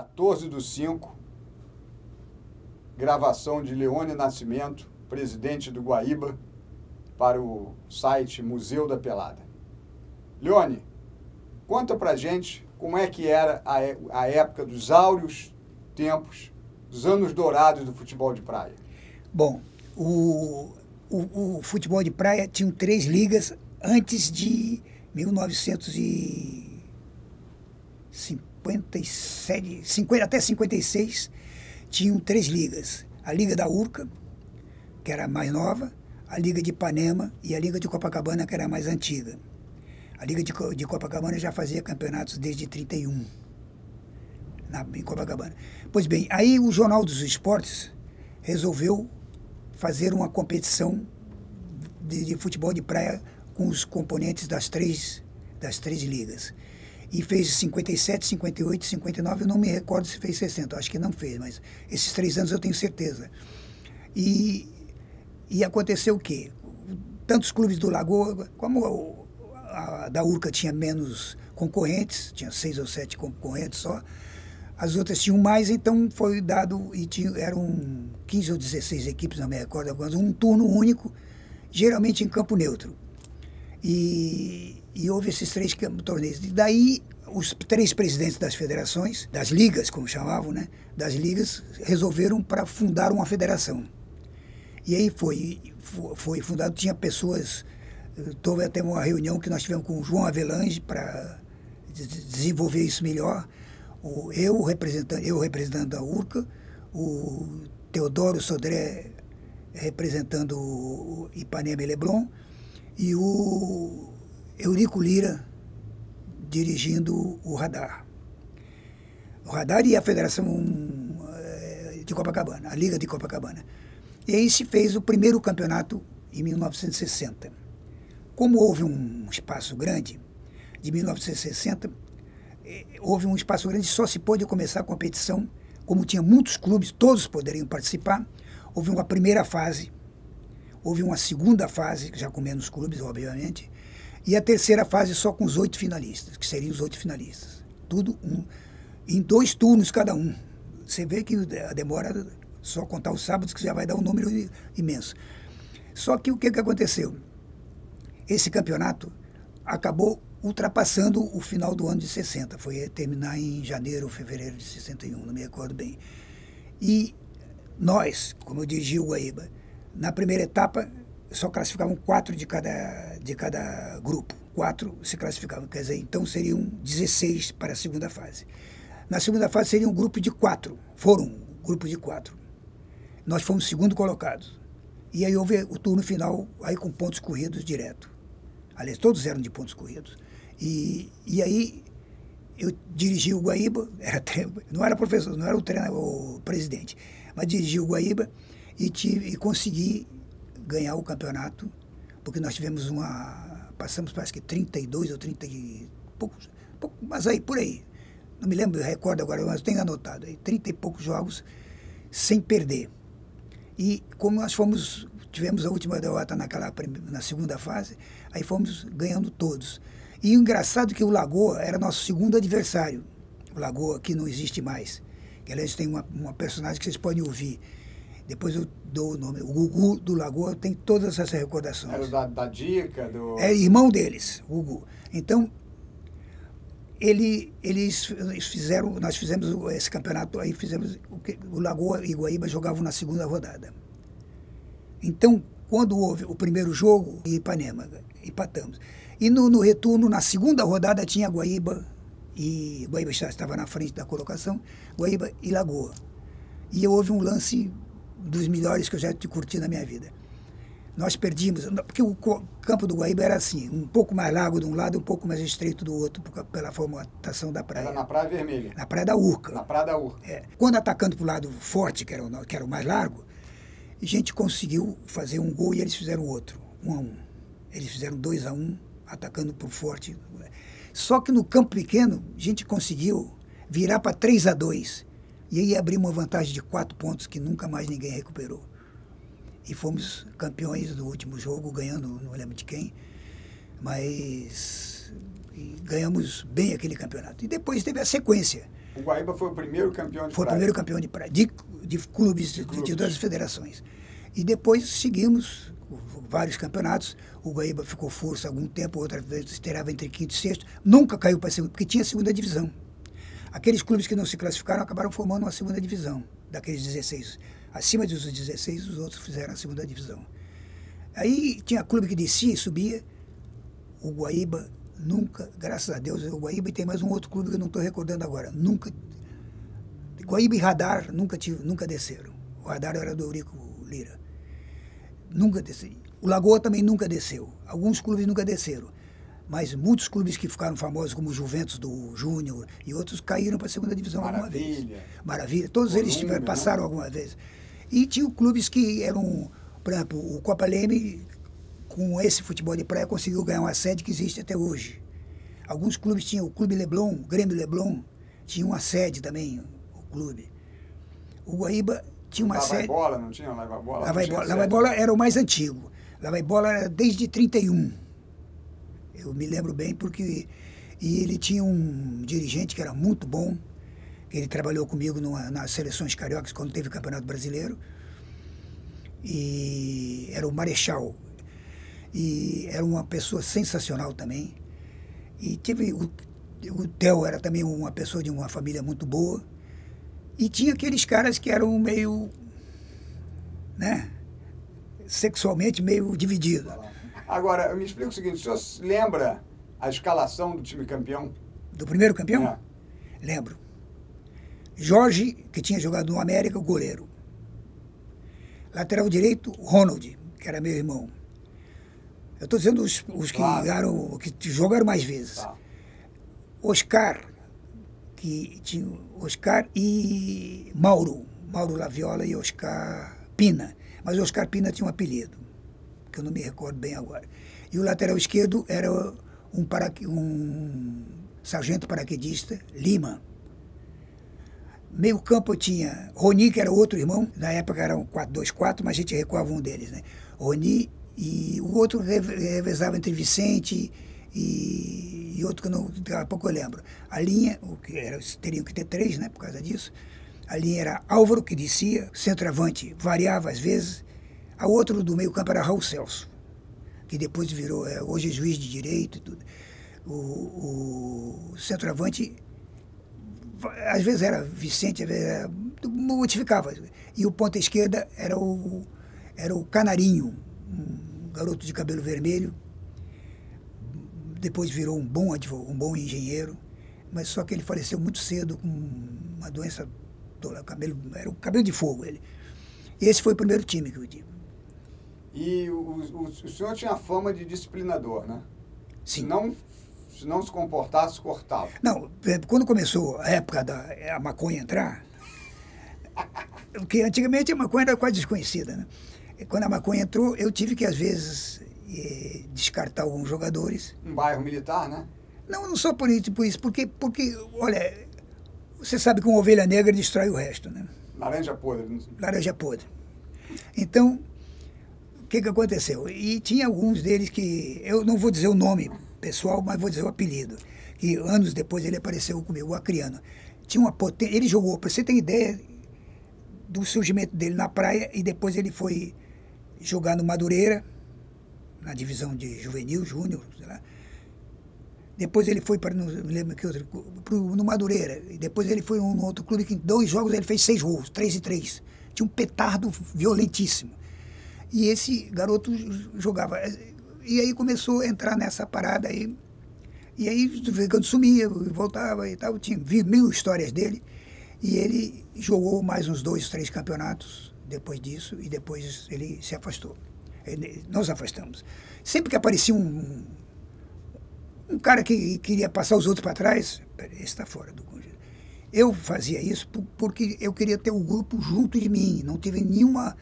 14/5, gravação de Leone Nascimento, presidente do Guaíba, para o site Museu da Pelada. Leone, conta pra gente como é que era a época dos áureos tempos, dos anos dourados do futebol de praia. Bom, o futebol de praia tinha 3 ligas antes de 1957, até 56, tinham 3 ligas. A Liga da Urca, que era a mais nova, a Liga de Ipanema e a Liga de Copacabana, que era a mais antiga. A Liga de Copacabana já fazia campeonatos desde 31, em Copacabana. Pois bem, aí o Jornal dos Esportes resolveu fazer uma competição de futebol de praia com os componentes das três ligas. E fez 57, 58, 59, eu não me recordo se fez 60, acho que não fez, mas esses 3 anos eu tenho certeza. E aconteceu o quê? Tantos clubes do Lagoa, como a da Urca tinha menos concorrentes, tinha 6 ou 7 concorrentes só, as outras tinham mais, então foi dado, eram 15 ou 16 equipes, não me recordo agora, um turno único, geralmente em campo neutro. E houve esses 3 torneios. E daí, os 3 presidentes das federações, das ligas, como chamavam, né, das ligas, resolveram para fundar uma federação. E aí foi fundado, tinha pessoas, houve até uma reunião que nós tivemos com o João Avelange para desenvolver isso melhor. Eu representando a Urca, o Teodoro Sodré representando o Ipanema e Leblon, e o Eurico Lira dirigindo o Radar. O Radar e a Federação de Copacabana, a Liga de Copacabana. E aí se fez o primeiro campeonato em 1960. Como houve um espaço grande, de 1960, houve um espaço grande, só se pôde começar a competição, como tinha muitos clubes, todos poderiam participar. Houve uma primeira fase, houve uma segunda fase, já com menos clubes, obviamente, e a terceira fase só com os 8 finalistas, que seriam os 8 finalistas. Tudo em 2 turnos cada um. Você vê que a demora, só contar os sábados, que já vai dar um número imenso. Só que o que aconteceu? Esse campeonato acabou ultrapassando o final do ano de 60. Foi terminar em janeiro ou fevereiro de 61, não me recordo bem. E nós, como eu dirigi o Guaíba, na primeira etapa só classificavam 4 de cada grupo. 4 se classificavam, quer dizer, então seriam 16 para a segunda fase. Na segunda fase seria um grupo de 4, foram um grupo de 4. Nós fomos segundo colocados. E aí houve o turno final, aí com pontos corridos direto. Aliás, todos eram de pontos corridos. E aí eu dirigi o Guaíba, não era professor, não era o presidente, mas dirigi o Guaíba e consegui ganhar o campeonato, porque nós tivemos passamos parece que 32 ou 30 e poucos, mas aí, por aí, não me lembro, recordo agora, mas tenho anotado, aí, 30 e poucos jogos sem perder. E como nós tivemos a última derrota na segunda fase, aí fomos ganhando todos. E o engraçado é que o Lagoa era nosso segundo adversário. O Lagoa, que não existe mais. Que, aliás, tem uma personagem que vocês podem ouvir. Depois eu dou o nome. O Gugu do Lagoa tem todas essas recordações. Era da Dica? É irmão deles, o Gugu. Então, nós fizemos esse campeonato, aí o Lagoa e Guaíba jogavam na segunda rodada. Então, quando houve o primeiro jogo, em Ipanema, empatamos. E no retorno, na segunda rodada, tinha Guaíba, e Guaíba estava na frente da colocação, Guaíba e Lagoa. E houve um lance dos melhores que eu já curti na minha vida. Nós perdimos, porque o campo do Guaíba era assim, um pouco mais largo de um lado e um pouco mais estreito do outro, pela formatação da praia. Era na Praia Vermelha? Na Praia da Urca. Na Praia da Urca. É. Quando atacando para o lado forte, que era o mais largo, a gente conseguiu fazer um gol e eles fizeram outro, 1-1. Eles fizeram 2-1, atacando para o forte. Só que no campo pequeno, a gente conseguiu virar para 3-2. E aí abriu uma vantagem de 4 pontos que nunca mais ninguém recuperou. E fomos campeões do último jogo, ganhando, não lembro de quem, mas ganhamos bem aquele campeonato. E depois teve a sequência. O Guaíba foi o primeiro campeão de Foi praia. o primeiro campeão de praia, de clubes, de todas as federações. E depois seguimos vários campeonatos. O Guaíba ficou força algum tempo, outra vez esperava entre quinto e sexto. Nunca caiu para a segunda, porque tinha segunda divisão. Aqueles clubes que não se classificaram acabaram formando uma segunda divisão, daqueles 16. Acima dos 16, os outros fizeram a segunda divisão. Aí tinha clube que descia e subia. O Guaíba nunca, graças a Deus, o Guaíba, e tem mais um outro clube que eu não estou recordando agora. Nunca. Guaíba e Radar nunca desceram. O Radar era do Eurico Lira. Nunca desceu. O Lagoa também nunca desceu. Alguns clubes nunca desceram. Mas muitos clubes que ficaram famosos, como o Juventus do Júnior e outros, caíram para a segunda divisão alguma vez. Maravilha. Todos eles passaram alguma vez. E tinha clubes que eram, por exemplo, o Copa Leme, com esse futebol de praia, conseguiu ganhar uma sede que existe até hoje. Alguns clubes tinham, o Clube Leblon, o Grêmio Leblon, tinha uma sede também, o clube. O Guaíba tinha uma sede... Lava-bola, não tinha Lava-bola? Lava-bola era o mais antigo. Lava-bola era desde 31. Eu me lembro bem porque... E ele tinha um dirigente que era muito bom. Ele trabalhou comigo nas seleções cariocas quando teve o Campeonato Brasileiro. E era o Marechal. E era uma pessoa sensacional também. E teve... O Theo era também uma pessoa de uma família muito boa. E tinha aqueles caras que eram meio... né? Sexualmente meio divididos. Agora, me explica o seguinte, o senhor lembra a escalação do time campeão? Do primeiro campeão? É. Lembro. Jorge, que tinha jogado no América, o goleiro. Lateral direito, Ronald, que era meu irmão. Eu estou dizendo os que, claro, que jogaram mais vezes. Tá. Oscar e Mauro Laviola e Oscar Pina. Mas o Oscar Pina tinha um apelido, que eu não me recordo bem agora. E o lateral esquerdo era um sargento paraquedista, Lima. Meio campo eu tinha Roni, que era outro irmão, na época era um 4-2-4, mas a gente recuava um deles, né? Roni, e o outro revezava entre Vicente e outro que não, daqui a pouco eu lembro. A linha, teriam que ter 3, né, por causa disso. A linha era Álvaro, que descia, centroavante variava às vezes. A outro do meio campo era Raul Celso, que depois virou, hoje é juiz de direito e tudo. O centroavante, às vezes era Vicente, às vezes era, modificava. E o ponta esquerda era o Canarinho, um garoto de cabelo vermelho. Depois virou um bom engenheiro, mas só que ele faleceu muito cedo com uma doença, era o cabelo de fogo ele. Esse foi o primeiro time que eu tive. E o senhor tinha fama de disciplinador, né? Sim. Se não se comportasse, cortava. Não, quando começou a época da maconha entrar, porque antigamente a maconha era quase desconhecida, né? E quando a maconha entrou, eu tive que, às vezes, descartar alguns jogadores. Um bairro militar, né? Não só por isso, porque, olha, você sabe que uma ovelha negra destrói o resto, né? Laranja podre. Laranja podre. Então, o que aconteceu? E tinha alguns deles que, eu não vou dizer o nome pessoal, mas vou dizer o apelido, que anos depois ele apareceu comigo, o Acriano. Tinha uma potência, ele jogou, para você ter ideia do surgimento dele na praia, e depois ele foi jogar no Madureira, na divisão de juvenil, júnior, sei lá. Depois ele foi para, não me lembro que outro, no Madureira, e depois ele foi um outro clube que em 2 jogos ele fez 6 gols, 3-3. Tinha um petardo violentíssimo. E esse garoto jogava. E aí começou a entrar nessa parada aí. E aí, quando sumia, voltava e tal, tinha 1000 histórias dele. E ele jogou mais uns 2, 3 campeonatos depois disso, e depois ele se afastou. Nós afastamos. Sempre que aparecia um cara que queria passar os outros para trás, esse está fora do conjunto. Eu fazia isso porque eu queria ter o grupo junto de mim. Não tive nenhuma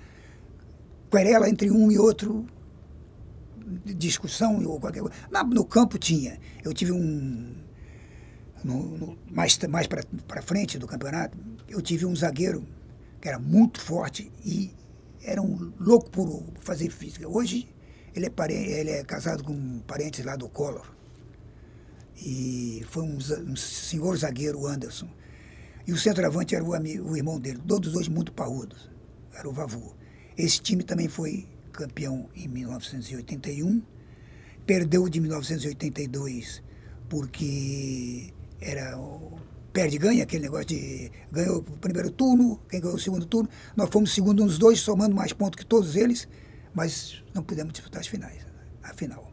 querela entre um e outro, discussão ou qualquer coisa. No campo tinha. Eu tive mais para frente do campeonato, eu tive um zagueiro que era muito forte e era um louco por fazer física. Hoje ele é casado com parentes lá do Collor. E foi um senhor zagueiro, Anderson. E o centroavante era o irmão dele, todos os dois muito parrudos. Era o Vavu. Esse time também foi campeão em 1981, perdeu de 1982 porque era perde-ganha, aquele negócio de ganhou o primeiro turno, quem ganhou o segundo turno. Nós fomos segundo nos dois, somando mais pontos que todos eles, mas não pudemos disputar as finais, a final.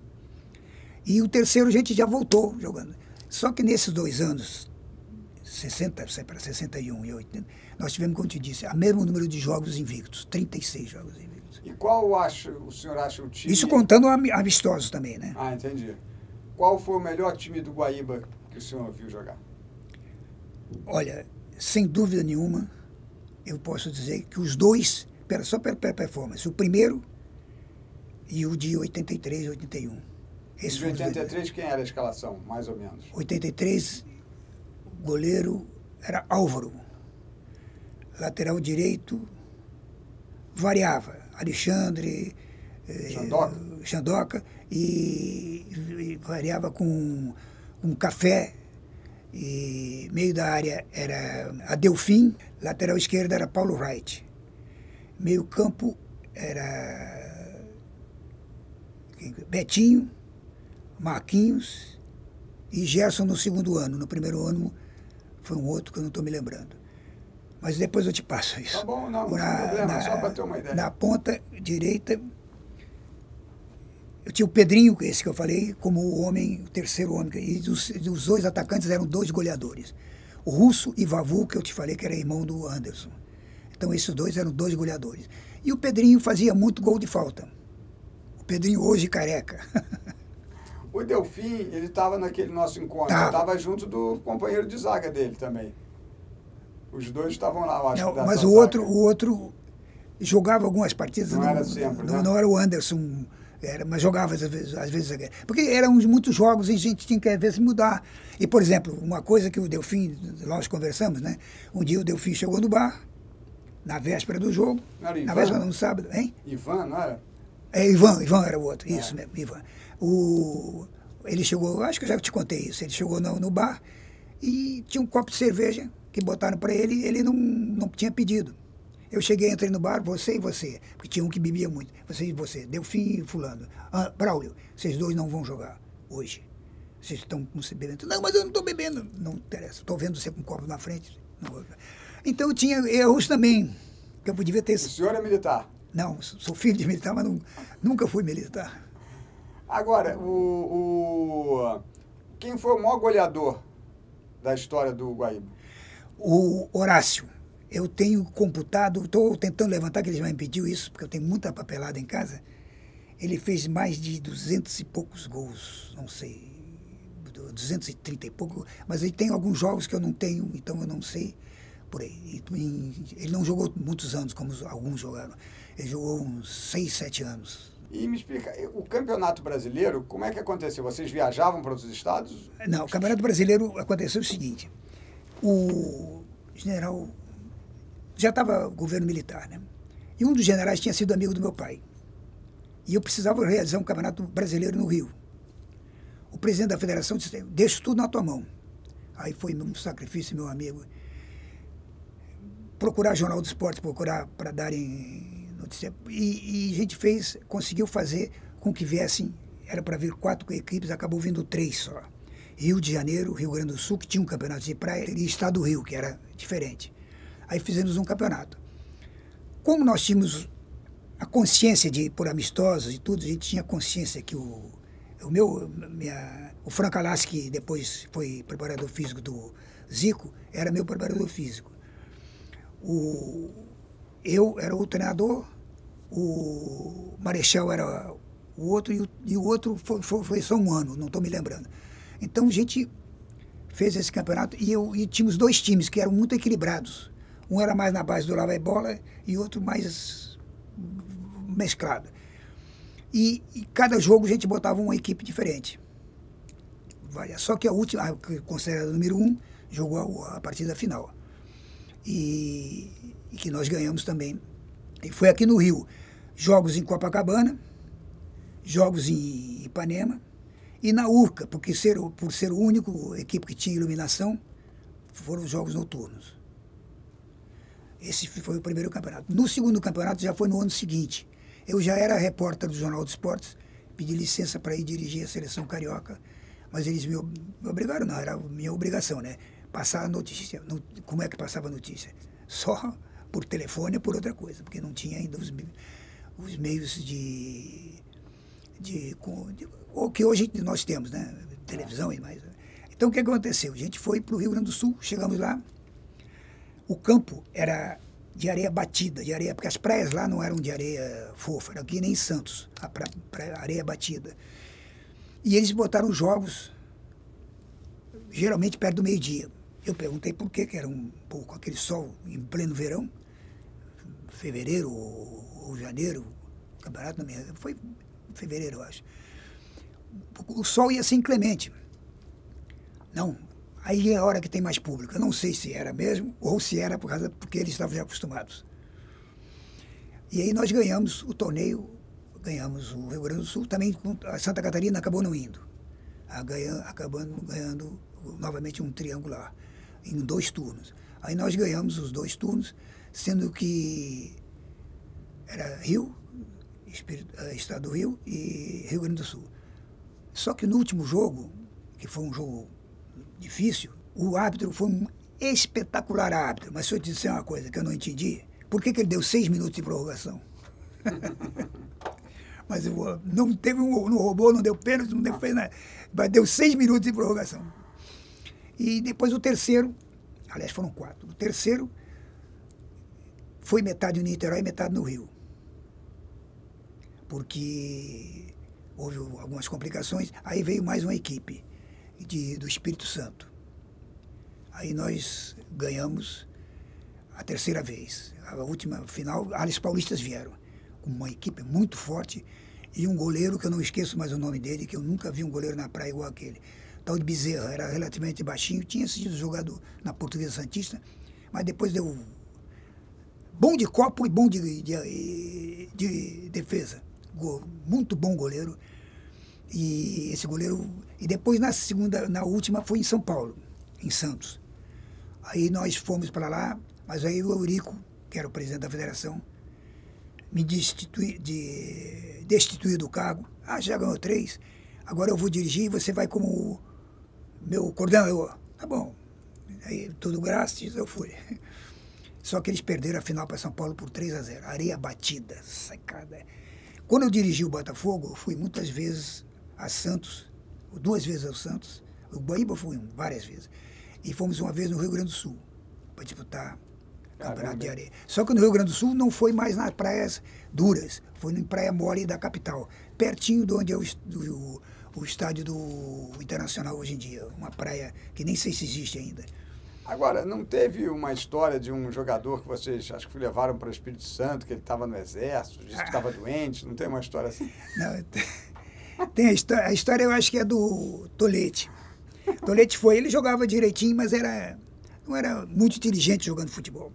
E o terceiro a gente já voltou jogando. Só que nesses 2 anos, 60 para 61 e 80, nós tivemos, como eu te disse, o mesmo número de jogos invictos, 36 jogos invictos. E qual o senhor acha o time... Isso contando amistosos também, né? Ah, entendi. Qual foi o melhor time do Guaíba que o senhor viu jogar? Olha, sem dúvida nenhuma, eu posso dizer que os dois, só pela performance, o primeiro e o de 83 e 81. Esse de 83, quem era a escalação, mais ou menos? 83, o goleiro era Álvaro. Lateral direito, variava. Alexandre, Xandoca, e variava com Café. E meio da área era Adelfim, lateral esquerda era Paulo Wright. Meio campo era Betinho, Marquinhos e Gerson no segundo ano. No primeiro ano foi um outro que eu não estou me lembrando. Mas depois eu te passo isso. Tá bom, não tem problema, só para ter uma ideia. Na ponta direita, eu tinha o Pedrinho, esse que eu falei, como o terceiro homem. E os 2 atacantes eram 2 goleadores. O Russo e Vavu, que eu te falei que era irmão do Anderson. Então esses 2 eram 2 goleadores. E o Pedrinho fazia muito gol de falta. O Pedrinho hoje careca. O Delfim, ele estava naquele nosso encontro. Estava junto do companheiro de zaga dele também. Os dois estavam lá, eu acho. Não, mas o outro jogava algumas partidas. Não era sempre, né? Não era o Anderson, mas jogava às vezes. Porque eram muitos jogos e a gente tinha que, às vezes, mudar. E, por exemplo, uma coisa que o Delfim, nós conversamos, né? Um dia o Delfim chegou no bar, na véspera do jogo. Não era Ivan? Na véspera, no sábado, hein? Ivan, não era? Ivan era o outro, isso mesmo, Ivan. Ele chegou, acho que eu já te contei isso, ele chegou no bar e tinha um copo de cerveja que botaram para ele, ele não tinha pedido. Eu cheguei, entrei no bar, você e você, porque tinha um que bebia muito. Você e você, Delfim e fulano. Braulio, vocês 2 não vão jogar hoje. Vocês estão bebendo. Não, mas eu não estou bebendo. Não interessa, estou vendo você com um copo na frente. Então eu tinha erros também, que eu podia ter... O senhor é militar? Não, sou filho de militar, mas nunca fui militar. Agora, quem foi o maior goleador da história do Guaíba? O Horácio. Eu tenho computado, estou tentando levantar, que eles me impediu isso, porque eu tenho muita papelada em casa. Ele fez mais de 200 e poucos gols, não sei, 230 e pouco, mas ele tem alguns jogos que eu não tenho, então eu não sei por aí. Ele não jogou muitos anos, como alguns jogaram. Ele jogou uns 6, 7 anos. E me explica, o Campeonato Brasileiro, como é que aconteceu? Vocês viajavam para outros estados? Não, o Campeonato Brasileiro aconteceu o seguinte, o general... Já estava governo militar, né? E um dos generais tinha sido amigo do meu pai. E eu precisava realizar um campeonato brasileiro no Rio. O presidente da federação disse, deixa tudo na tua mão. Aí foi um sacrifício, meu amigo. Procurar Jornal do Esporte, procurar para darem notícia. E a gente conseguiu fazer com que viessem, era para vir 4 equipes, acabou vindo 3 só. Rio de Janeiro, Rio Grande do Sul, que tinha um campeonato de praia, e Estado do Rio, que era diferente. Aí fizemos um campeonato. Como nós tínhamos a consciência de ir por amistosos e tudo, a gente tinha consciência que o Franco Alassi, que depois foi preparador físico do Zico, era meu preparador físico. Eu era o treinador, o Marechal era o outro, e o outro foi só um ano, não estou me lembrando. Então a gente fez esse campeonato e tínhamos 2 times que eram muito equilibrados. Um era mais na base do lava e bola e outro mais mesclado. E cada jogo a gente botava uma equipe diferente. Só que a última, considerada número 1, jogou a partida final. E que nós ganhamos também. E foi aqui no Rio. Jogos em Copacabana, jogos em Ipanema e na Urca, porque por ser o único equipe que tinha iluminação, foram jogos noturnos. Esse foi o primeiro campeonato. No segundo campeonato já foi no ano seguinte. Eu já era repórter do Jornal dos Esportes, pedi licença para ir dirigir a seleção carioca, mas eles me obrigaram, não, era minha obrigação, né? Passar a notícia. Como é que passava a notícia? Só por telefone ou por outra coisa, porque não tinha ainda os meios o que hoje nós temos, né? Televisão e mais. Então, o que aconteceu? A gente foi para o Rio Grande do Sul, chegamos lá, o campo era de areia batida, porque as praias lá não eram de areia fofa, era aqui nem em Santos, areia batida. E eles botaram jogos, geralmente perto do meio-dia. Eu perguntei por que era um pouco aquele sol em pleno verão, fevereiro ou janeiro, o campeonato não me lembro, foi fevereiro, eu acho. O sol ia ser inclemente. Não, aí é a hora que tem mais público. Eu não sei se era mesmo ou se era porque eles estavam já acostumados. E aí nós ganhamos o torneio, ganhamos o Rio Grande do Sul, também a Santa Catarina acabou não indo. Acabando ganhando novamente um triangular, em 2 turnos. Aí nós ganhamos os 2 turnos, sendo que era Rio, Estado do Rio e Rio Grande do Sul. Só que no último jogo, que foi um jogo difícil, o árbitro foi um espetacular árbitro. Mas se eu te disser uma coisa que eu não entendi, por que ele deu 6 minutos de prorrogação? Mas não teve não roubou, não deu pênalti, não fez nada. Mas deu 6 minutos de prorrogação. E depois o terceiro, aliás, foram 4. O terceiro foi metade no Niterói e metade no Rio. Porque houve algumas complicações. Aí veio mais uma equipe do Espírito Santo. Aí nós ganhamos a terceira vez. A última final, as paulistas vieram com uma equipe muito forte e um goleiro, que eu não esqueço mais o nome dele, que eu nunca vi um goleiro na praia igual aquele. Tal de Bezerra, era relativamente baixinho, tinha sido jogado na Portuguesa Santista, mas depois deu bom de copo e bom de defesa. Muito bom goleiro. E esse goleiro... E depois, na última, foi em São Paulo, em Santos. Aí nós fomos para lá, mas aí o Eurico, que era o presidente da federação, me destituiu do cargo. Já ganhou 3, agora eu vou dirigir e você vai como meu coordenador. Tá bom. Aí, tudo graças, eu fui. Só que eles perderam a final para São Paulo por 3-0. Areia batida, sacada. Quando eu dirigi o Botafogo, eu fui muitas vezes a Santos, 2 vezes ao Santos. O Guaíba fui várias vezes. E fomos uma vez no Rio Grande do Sul, para disputar campeonato de areia. Só que no Rio Grande do Sul não foi mais nas praias duras, foi em Praia Mole da capital, pertinho de onde é o estádio do Internacional hoje em dia. Uma praia que nem sei se existe ainda. Agora, não teve uma história de um jogador que vocês, acho que levaram para o Espírito Santo, que ele estava no exército, disse que estava doente? Não tem uma história assim? Não, tem a história eu acho que é do Tolete. Tolete ele jogava direitinho, mas não era muito inteligente jogando futebol.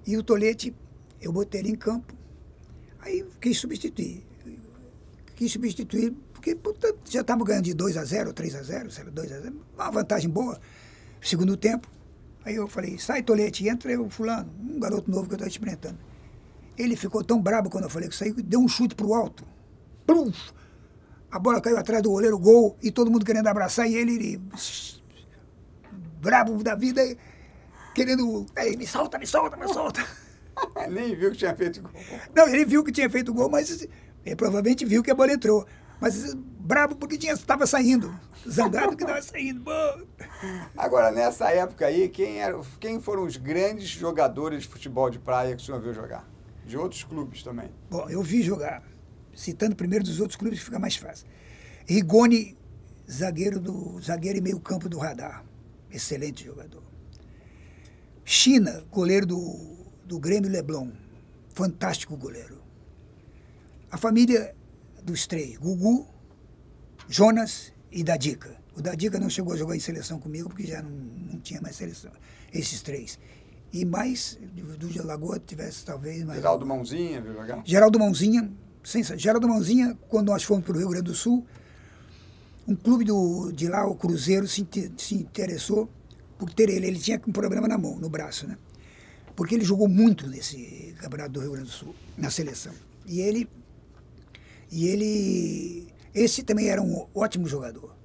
E o Tolete, eu botei ele em campo, aí quis substituir. Porque já estava ganhando de 2-0, 3-0, 2-0, uma vantagem boa. Segundo tempo, aí eu falei, sai Tolete, entra o fulano, um garoto novo que eu estou experimentando. Ele ficou tão brabo quando eu falei que saiu, deu um chute pro alto. Plum! A bola caiu atrás do goleiro, gol, e todo mundo querendo abraçar, e ele brabo da vida, querendo, me solta. Nem viu que tinha feito gol. Não, ele viu que tinha feito gol, mas ele provavelmente viu que a bola entrou. Mas brabo porque estava saindo, zangado que estava saindo. Agora, nessa época aí, quem foram os grandes jogadores de futebol de praia que o senhor viu jogar? De outros clubes também. Bom, eu vi jogar, citando primeiro dos outros clubes, fica mais fácil. Rigoni, zagueiro e meio campo do Radar. Excelente jogador. China, goleiro do Grêmio Leblon. Fantástico goleiro. A família dos 3, Gugu, Jonas e Dadica. O Dadica não chegou a jogar em seleção comigo, porque já não tinha mais seleção. Esses 3. E mais, do Lagoa tivesse talvez mais... Geraldo Mãozinha, viu jogar? Geraldo Mãozinha, quando nós fomos para o Rio Grande do Sul, um clube de lá, o Cruzeiro, se interessou por ter ele. Ele tinha um problema na mão, no braço, né? porque ele jogou muito nesse Campeonato do Rio Grande do Sul, na seleção. Esse também era um ótimo jogador.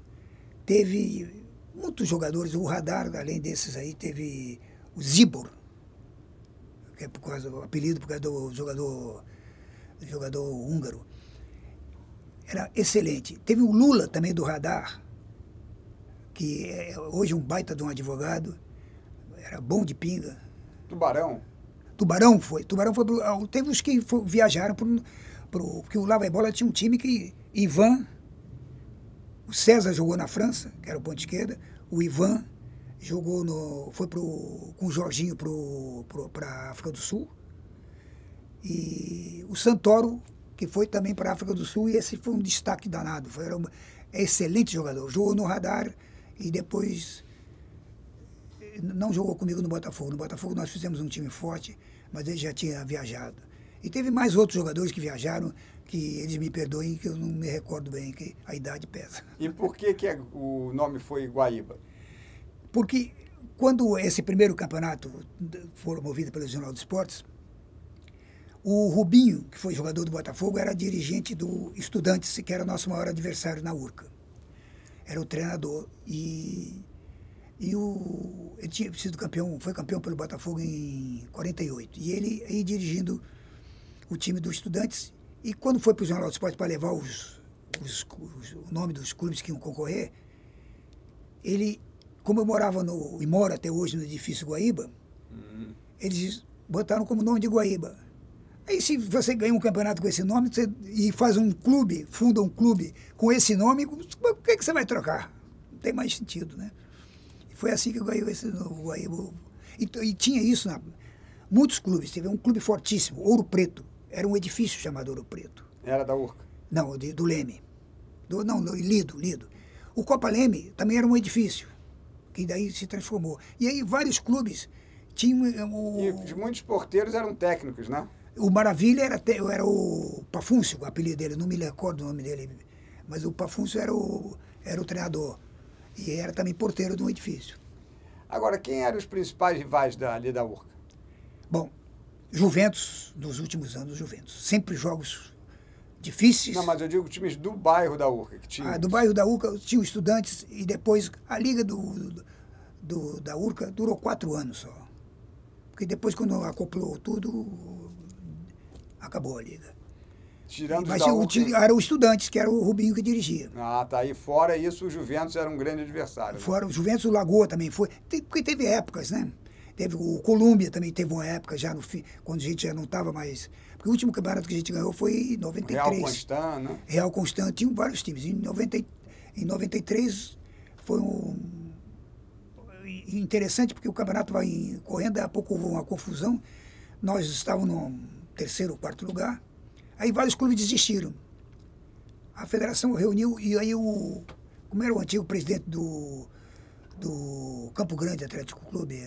Teve muitos jogadores, o Radar, além desses aí, teve o Zibor, que é o apelido por causa do jogador húngaro. Era excelente. Teve o Lula também do Radar, que é hoje um baita de um advogado, era bom de pinga. Tubarão foi. Teve os que viajaram porque o Lá Vai Bola tinha um time que Ivan, o César jogou na França, que era o ponto esquerda, o Ivan foi com o Jorginho para a África do Sul, e o Santoro, que foi também para a África do Sul, e esse foi um destaque danado. Era um excelente jogador. Jogou no Radar e depois não jogou comigo no Botafogo. No Botafogo nós fizemos um time forte, mas ele já tinha viajado. E teve mais outros jogadores que viajaram, que eles me perdoem, que eu não me recordo bem, que a idade pesa. E por que o nome foi Guaíba? Porque quando esse primeiro campeonato foi promovido pelo Jornal dos Esportes, o Rubinho, que foi jogador do Botafogo, era dirigente do Estudantes, que era o nosso maior adversário na Urca. Era o treinador. Ele tinha sido campeão, foi campeão pelo Botafogo em 48. E ele aí dirigindo o time do Estudantes. E quando foi para o Jornal do Esporte para levar o nome dos clubes que iam concorrer, como eu morava e moro até hoje no edifício Guaíba, eles botaram como nome de Guaíba. Aí se você ganha um campeonato com esse nome e faz um clube, funda um clube com esse nome, o que você vai trocar? Não tem mais sentido, né? E foi assim que eu ganhei esse novo Guaíba. E tinha isso, muitos clubes. Teve um clube fortíssimo, Ouro Preto. Era um edifício chamado Ouro Preto. Era da Urca? Não, do Leme. Lido. O Copa Leme também era um edifício, que daí se transformou. E aí vários clubes tinham... E muitos porteiros eram técnicos, né? O Maravilha era o Pafúncio, o apelido dele, não me recordo o nome dele, mas o Pafúncio era o treinador. E era também porteiro de um edifício. Agora, quem eram os principais rivais ali da Urca? Bom, Juventus, nos últimos anos, Juventus. Sempre jogos difíceis. Não, mas eu digo times do bairro da Urca. Que tinha... do bairro da Urca tinha os Estudantes, e depois a liga da Urca durou 4 anos só. Porque depois, quando acoplou tudo, acabou a liga. Tirando mas da Urca... era o Estudantes, que era o Rubinho que dirigia. Ah, tá. E fora isso, o Juventus era um grande adversário. Fora o Juventus, o Lagoa também foi. Porque teve épocas, né? Teve o Colômbia também, teve uma época já no fim, quando a gente já não estava mais... Porque o último campeonato que a gente ganhou foi em 93. Real Constant, né? Real Constant, tinham vários times. Em 93 foi interessante, porque o campeonato vai correndo, daí a pouco houve uma confusão. Nós estávamos no 3º ou 4º lugar. Aí vários clubes desistiram. A federação reuniu, e aí como era o antigo presidente do Campo Grande Atlético Clube,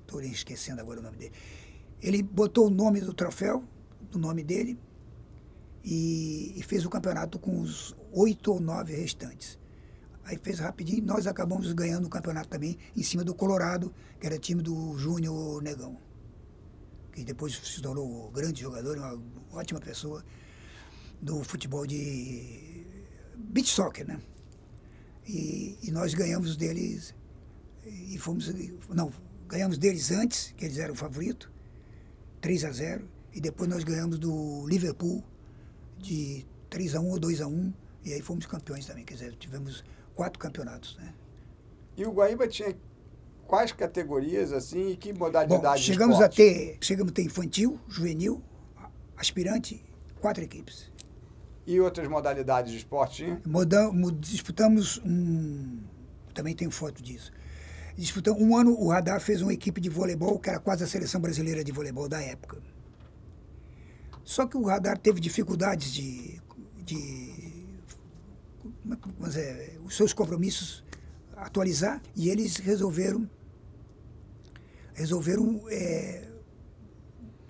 estou esquecendo agora o nome dele. Ele botou o nome do troféu, do nome dele, e fez o campeonato com os 8 ou 9 restantes. Aí fez rapidinho, nós acabamos ganhando o campeonato também, em cima do Colorado, que era time do Júnior Negão, que depois se tornou um grande jogador, uma ótima pessoa do futebol de beach soccer, né? E nós ganhamos deles, ganhamos deles antes, que eles eram o favorito, 3-0, e depois nós ganhamos do Liverpool de 3-1 ou 2-1, e aí fomos campeões também, quer dizer, tivemos 4 campeonatos, né? E o Guaíba tinha quais categorias, assim, e que modalidades de chegamos esporte? a ter infantil, juvenil, aspirante, 4 equipes. E outras modalidades de esporte tinha? Disputamos também tenho foto disso. Disputamos um ano, o Radar fez uma equipe de voleibol, que era quase a seleção brasileira de voleibol da época. Só que o Radar teve dificuldades os seus compromissos atualizar, e eles resolveram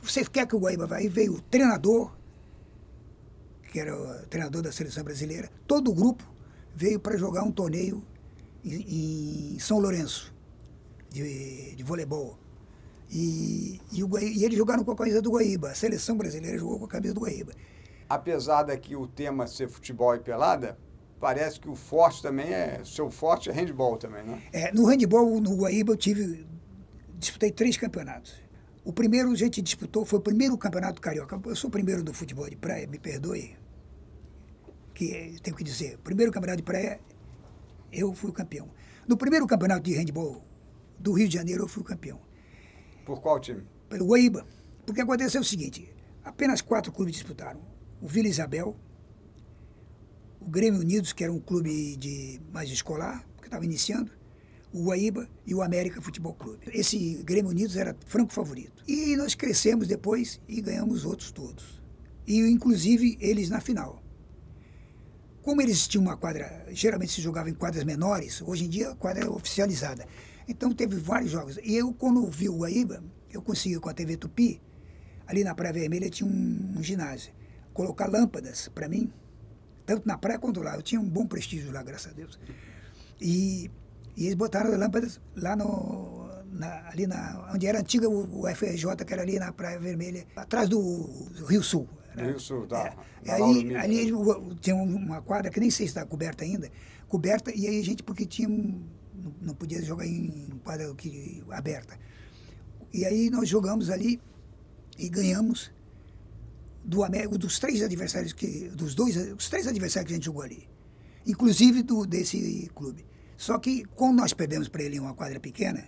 você quer que o Guaíba vá? Aí veio o treinador, que era o treinador da seleção brasileira, todo o grupo veio para jogar um torneio em São Lourenço, de voleibol. E eles jogaram com a camisa do Guaíba. A seleção brasileira jogou com a camisa do Guaíba. Apesar daqui o tema ser futebol e pelada, parece que o forte também seu forte é handball também, né? No handball, no Guaíba, disputei 3 campeonatos. O primeiro a gente disputou, foi o primeiro campeonato carioca. Eu sou o primeiro do futebol de praia, me perdoe. Tenho que dizer, o primeiro campeonato de praia, eu fui o campeão. No primeiro campeonato de handball do Rio de Janeiro, eu fui o campeão. Por qual time? Pelo Guaíba. Porque aconteceu o seguinte, apenas 4 clubes disputaram. O Vila Isabel, o Grêmio Unidos, que era um clube mais escolar, porque estava iniciando, o Guaíba e o América Futebol Clube. Esse Grêmio Unidos era franco favorito. E nós crescemos depois e ganhamos os outros todos. E inclusive eles na final. Como eles tinham uma quadra, geralmente se jogava em quadras menores, hoje em dia a quadra é oficializada. Então teve vários jogos. E eu, quando vi o Guaíba, eu consegui com a TV Tupi, ali na Praia Vermelha tinha um ginásio, colocar lâmpadas para mim, tanto na praia quanto lá. Eu tinha um bom prestígio lá, graças a Deus. E eles botaram as lâmpadas lá ali onde era antiga o FRJ, que era ali na Praia Vermelha, atrás do Rio Sul. Rio Sul, tá. Ali tinha uma quadra que nem sei se está coberta ainda, coberta, e aí a gente, porque não podia jogar em quadra aberta. E aí nós jogamos ali e ganhamos dos 3 adversários os 3 adversários que a gente jogou ali, inclusive desse clube. Só que, como nós perdemos para ele em uma quadra pequena,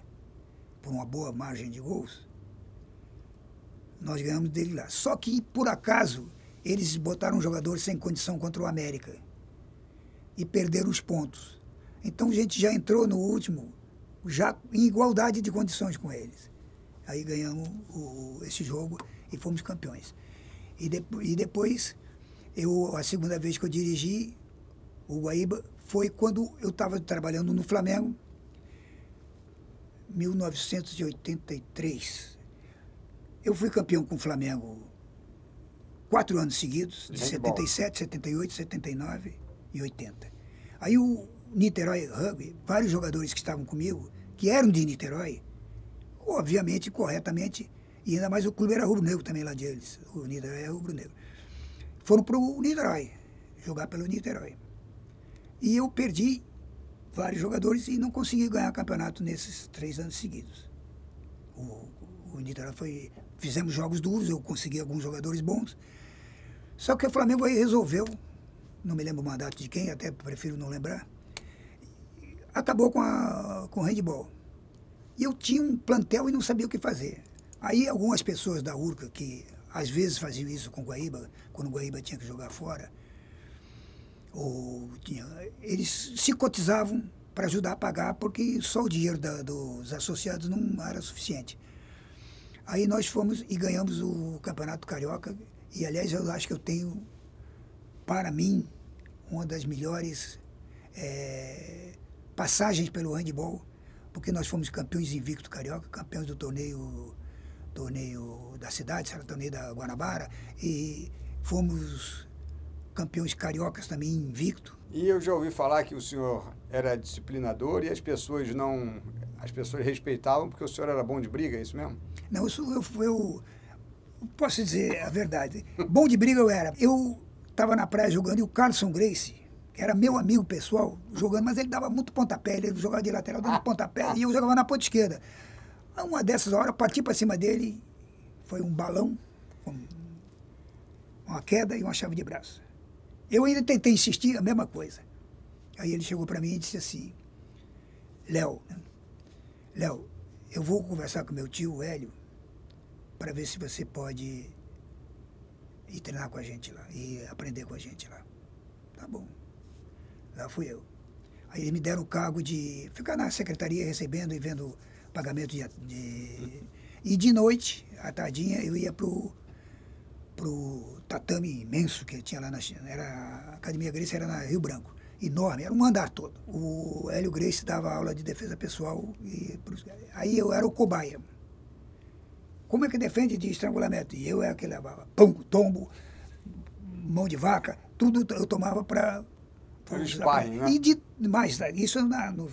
por uma boa margem de gols, nós ganhamos dele lá. Só que, por acaso, eles botaram um jogador sem condição contra o América e perderam os pontos. Então a gente já entrou no último, já em igualdade de condições com eles. Aí ganhamos esse jogo e fomos campeões. E depois, a segunda vez que eu dirigi o Guaíba foi quando eu estava trabalhando no Flamengo, 1983. Eu fui campeão com o Flamengo 4 anos seguidos, de 77, 78, 79 e 80. Aí o Niterói Rugby, vários jogadores que estavam comigo, que eram de Niterói, obviamente, corretamente, e ainda mais o clube era rubro-negro também lá deles, o Niterói é rubro-negro, foram para o Niterói, jogar pelo Niterói. E eu perdi vários jogadores e não consegui ganhar campeonato nesses 3 anos seguidos. O Niterói fizemos jogos duros, eu consegui alguns jogadores bons, só que o Flamengo aí resolveu, não me lembro o mandato de quem, até prefiro não lembrar, acabou com o handball. E eu tinha um plantel e não sabia o que fazer. Aí algumas pessoas da URCA, que às vezes faziam isso com o Guaíba, quando o Guaíba tinha que jogar fora, eles se cotizavam para ajudar a pagar, porque só o dinheiro dos associados não era suficiente. Aí nós fomos e ganhamos o Campeonato Carioca, e aliás eu acho que eu tenho, para mim, uma das melhores passagens pelo handball, porque nós fomos campeões invicto carioca, campeões do torneio da cidade, torneio da Guanabara, e fomos campeões cariocas também invicto. E eu já ouvi falar que o senhor era disciplinador e as pessoas respeitavam porque o senhor era bom de briga, é isso mesmo? Não, eu posso dizer a verdade. Bom de briga eu era. Eu estava na praia jogando e o Carlson Grace, que era meu amigo pessoal, jogando, mas ele dava muito pontapé, ele jogava de lateral dando pontapé e eu jogava na ponta esquerda. Uma dessas horas, parti para cima dele, foi um balão, uma queda e uma chave de braço. Eu ainda tentei insistir, a mesma coisa. Aí ele chegou para mim e disse assim, Léo, eu vou conversar com meu tio, o Hélio, para ver se você pode ir treinar com a gente lá, e aprender com a gente lá. Tá bom. Lá fui eu. Aí eles me deram o cargo de ficar na secretaria recebendo e vendo pagamento E de noite, à tardinha, eu ia pro tatame imenso que tinha lá na China. A Academia Grace era na Rio Branco. Enorme, era um andar todo. O Hélio Grace dava aula de defesa pessoal. Aí eu era o cobaia. Como é que defende de estrangulamento? E eu era aquele pum, tombo, mão de vaca, tudo eu tomava para... Sparring, né? E isso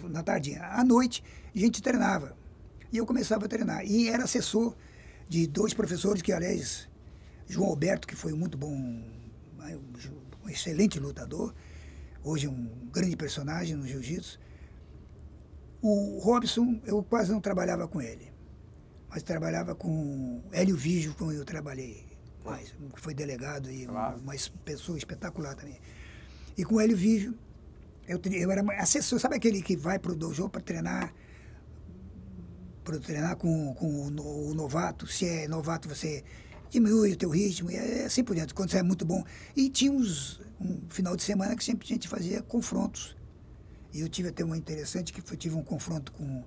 na tardinha. À noite, a gente treinava. E eu começava a treinar. E era assessor de 2 professores que, aliás, João Alberto, que foi muito bom, um excelente lutador, hoje um grande personagem no jiu-jitsu. O Robson, eu quase não trabalhava com ele, mas trabalhava com Hélio Vigio, com eu trabalhei mais, que foi delegado e claro. uma pessoa espetacular também. E com o Hélio Vigio, eu era assessor, sabe aquele que vai para o dojo para treinar com o novato? Se é novato, você diminui o teu ritmo, e assim por diante, quando você é muito bom. E tinha um final de semana que sempre a gente fazia confrontos. E eu tive até uma interessante, que tive um confronto com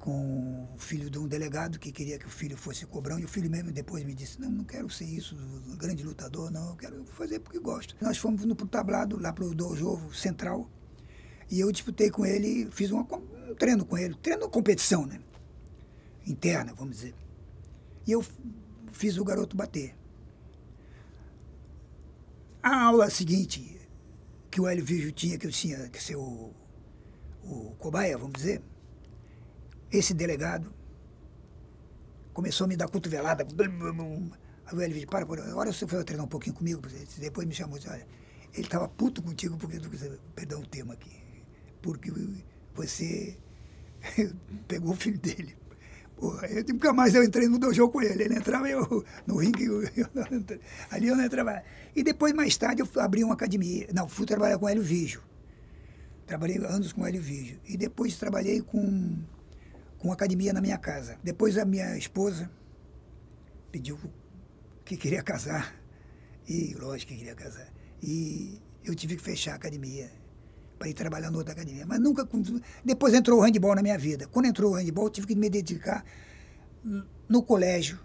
o filho de um delegado que queria que o filho fosse cobrão, e o filho mesmo depois me disse, não quero ser isso, um grande lutador, não, eu quero fazer porque gosto. Nós fomos pro tablado, lá pro dojo central, e eu disputei com ele, fiz um treino com ele, treino competição, né? Interna, vamos dizer. E eu fiz o garoto bater. A aula seguinte, que o Hélio Vigio tinha, que eu tinha que ser o cobaia, vamos dizer, esse delegado começou a me dar cotovelada. Aí o Hélio Vigio, agora você foi treinar um pouquinho comigo, depois me chamou e disse, olha, ele estava puto contigo porque, perdão o termo aqui, porque você pegou o filho dele. Porra, nunca mais eu entrei no dojo com ele. Ele entrava no ringue, ali eu não entrava. E depois, mais tarde, eu abri uma academia. Não, fui trabalhar com o Hélio Vigio. Trabalhei anos com o Hélio Vigio. E depois trabalhei com uma academia na minha casa. Depois a minha esposa pediu que queria casar. E lógico que queria casar. E eu tive que fechar a academia para ir trabalhar em outra academia. Mas nunca... Depois entrou o handebol na minha vida. Quando entrou o handebol, eu tive que me dedicar no colégio,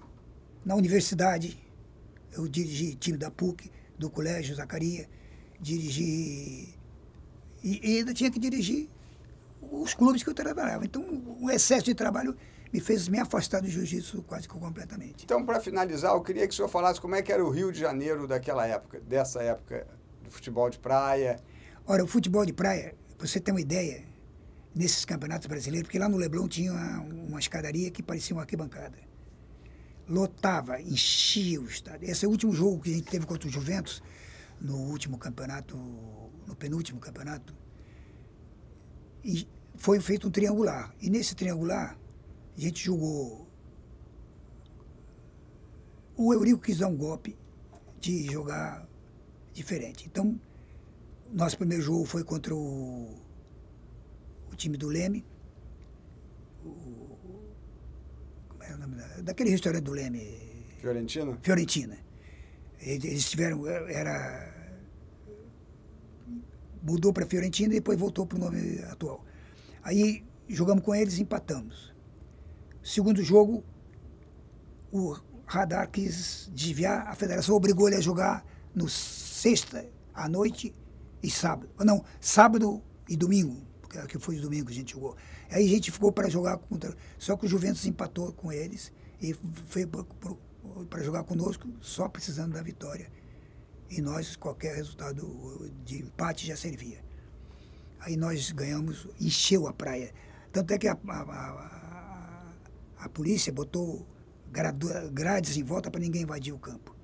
na universidade. Eu dirigi time da PUC, do colégio Zacaria, dirigi... E ainda tinha que dirigir os clubes que eu trabalhava. Então, o excesso de trabalho me fez me afastar do jiu-jitsu quase que completamente. Então, para finalizar, eu queria que o senhor falasse como é que era o Rio de Janeiro daquela época, dessa época do futebol de praia. Ora, o futebol de praia, pra você ter uma ideia, nesses campeonatos brasileiros, porque lá no Leblon tinha uma escadaria que parecia uma arquibancada. Lotava, enchia o estádio. Esse é o último jogo que a gente teve contra o Juventus, no último campeonato, no penúltimo campeonato. E foi feito um triangular. E nesse triangular, a gente jogou... O Eurico quis dar um golpe de jogar diferente. Então, nosso primeiro jogo foi contra o time do Leme. Como era o nome daquele restaurante do Leme? Fiorentina? Fiorentina. Eles tiveram... Mudou para Fiorentina e depois voltou para o nome atual. Aí jogamos com eles e empatamos. Segundo jogo, o Radar quis desviar, a federação obrigou ele a jogar no sexta à noite e sábado. Não, sábado e domingo, porque foi o domingo que a gente jogou. Aí a gente ficou para jogar contra... Só que o Juventus empatou com eles e foi para jogar conosco só precisando da vitória. E nós, qualquer resultado de empate já servia. Aí nós ganhamos, encheu a praia. Tanto é que a polícia botou grades em volta para ninguém invadir o campo.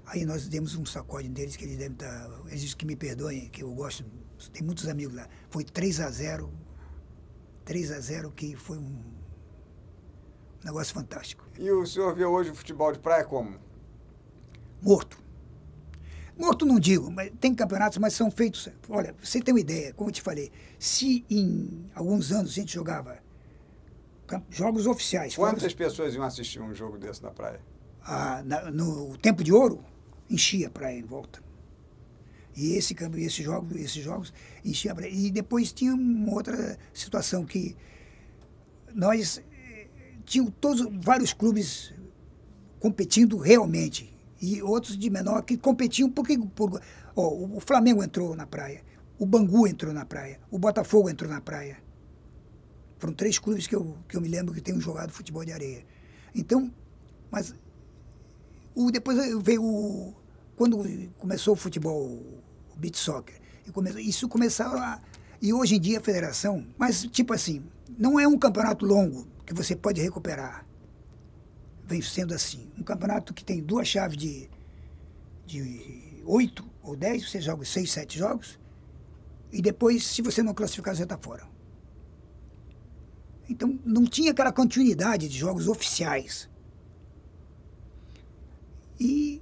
Aí nós demos um sacode deles, que eles devem estar... Eles dizem que me perdoem, que eu gosto, tem muitos amigos lá. Foi 3-0, que foi um negócio fantástico. E o senhor vê hoje o futebol de praia como? Morto. Morto não digo, mas tem campeonatos, mas são feitos... Olha, você tem uma ideia, como eu te falei, se em alguns anos a gente jogava jogos oficiais... Quantas pessoas iam assistir um jogo desse na praia? No Tempo de Ouro, enchia a praia em volta. E esses jogos enchiam a praia. E depois tinha uma outra situação que nós... Tinham vários clubes competindo realmente. E outros de menor que competiam porque... o Flamengo entrou na praia, o Bangu entrou na praia, o Botafogo entrou na praia. Foram 3 clubes que eu me lembro que tenham jogado futebol de areia. Então, mas depois veio quando começou o futebol, o beach soccer, isso começaram a... E hoje em dia a federação, mas tipo assim, não é um campeonato longo que você pode recuperar. Vem sendo assim. Um campeonato que tem 2 chaves de 8 ou 10, você joga 6, 7 jogos, e depois, se você não classificar, você está fora. Então, não tinha aquela continuidade de jogos oficiais. E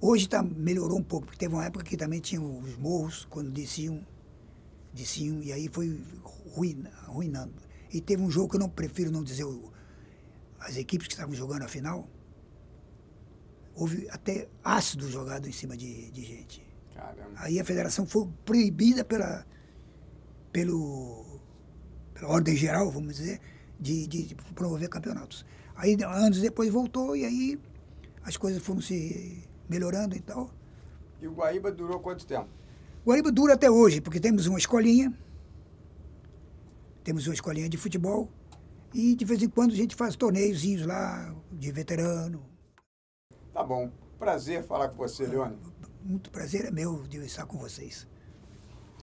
hoje melhorou um pouco, porque teve uma época que também tinha os morros, quando desciam, e aí foi arruinando. E teve um jogo que eu não prefiro não dizer as equipes que estavam jogando a final, houve até ácido jogado em cima de gente. Caramba. Aí a federação foi proibida pela ordem geral, vamos dizer, de promover campeonatos. Aí, anos depois, voltou e aí as coisas foram se melhorando e tal. E o Guaíba durou quanto tempo? O Guaíba dura até hoje, porque temos uma escolinha de futebol e de vez em quando a gente faz torneiozinhos lá de veterano. Tá bom. Prazer falar com você, Leone. Muito prazer é meu de estar com vocês.